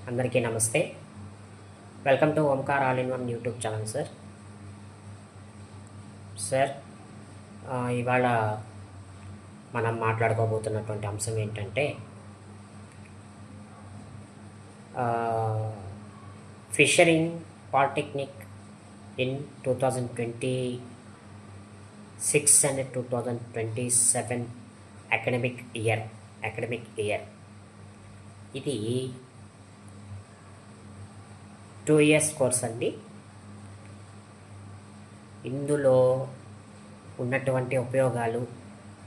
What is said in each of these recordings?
అందరికీ నమస్తే. Welcome to Omkar all in one YouTube channel sir. Sir ఇవాళ మనం మాట్లాడుకోబోతున్నటువంటి అంశం ఏంటంటే fisheries polytechnic in 2026 and 2027 academic year. ఇది 2 years కోర్స్ అండి. ఇందులో ఉన్నటువంటి ఉపయోగాలు,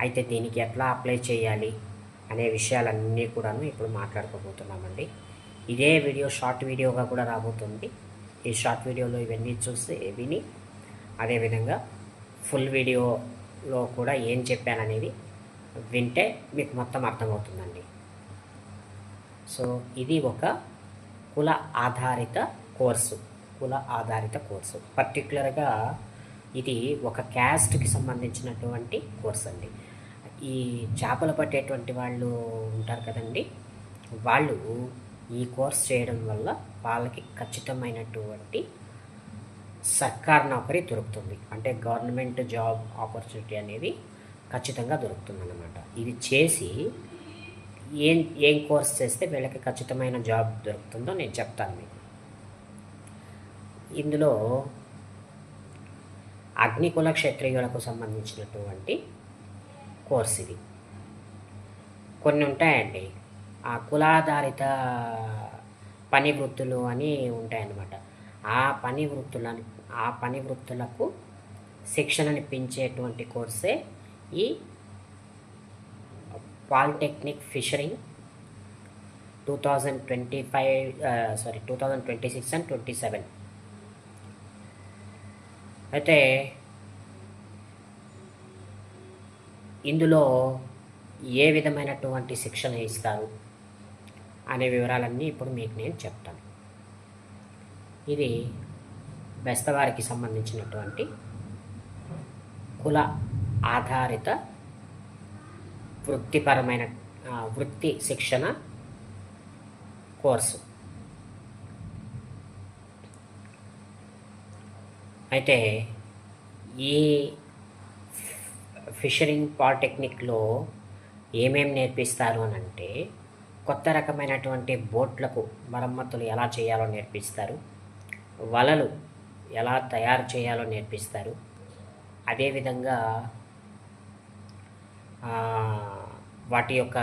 అయితే దీనికి ఎట్లా అప్లై చేయాలి అనే విషయాలన్నీ కూడాను ఇప్పుడు మాట్లాడుకోబోతున్నామండి. ఇదే వీడియో షార్ట్ వీడియోగా కూడా రాబోతుంది. ఈ షార్ట్ వీడియోలో ఇవన్నీ చూసి విని, అదేవిధంగా ఫుల్ వీడియోలో కూడా ఏం చెప్పాననేది వింటే మీకు మొత్తం అర్థమవుతుందండి. సో ఇది ఒక కుల ఆధారిత కోర్సు. పర్టికులర్గా ఇది ఒక క్యాస్ట్కి సంబంధించినటువంటి కోర్స్ అండి. ఈ చేపలు పట్టేటువంటి వాళ్ళు ఉంటారు కదండి, వాళ్ళు ఈ కోర్స్ చేయడం వల్ల వాళ్ళకి ఖచ్చితమైనటువంటి సర్కార్ నౌకరీ దొరుకుతుంది. అంటే గవర్నమెంట్ జాబ్ ఆపర్చునిటీ అనేది ఖచ్చితంగా దొరుకుతుందన్నమాట. ఇది చేసి ఏం కోర్స్ చేస్తే వీళ్ళకి ఖచ్చితమైన జాబ్ దొరుకుతుందో నేను చెప్తాను మీకు. ఇందులో అగ్నికుల క్షత్రియులకు సంబంధించినటువంటి కోర్స్ ఇది. కొన్ని ఉంటాయండి ఆ కులాధారిత పని వృత్తులు అని ఉంటాయన్నమాట. ఆ పని వృత్తులకు శిక్షణనిప్పించేటువంటి కోర్సే ఈ పాలిటెక్నిక్ ఫిషరింగ్ 2026 అండ్ 27. అయితే ఇందులో ఏ విధమైనటువంటి శిక్షణ ఇస్తారు అనే వివరాలన్నీ ఇప్పుడు మీకు నేను చెప్తాను. ఇది బెస్తవారికి సంబంధించినటువంటి కుల ఆధారిత వృత్తి శిక్షణ కోర్సు. అయితే ఈ ఫిషరింగ్ పాలిటెక్నిక్లో ఏమేమి నేర్పిస్తారు అని అంటే, కొత్త రకమైనటువంటి బోట్లకు మరమ్మతులు ఎలా చేయాలో నేర్పిస్తారు, వలలు ఎలా తయారు చేయాలో నేర్పిస్తారు, అదేవిధంగా వాటి యొక్క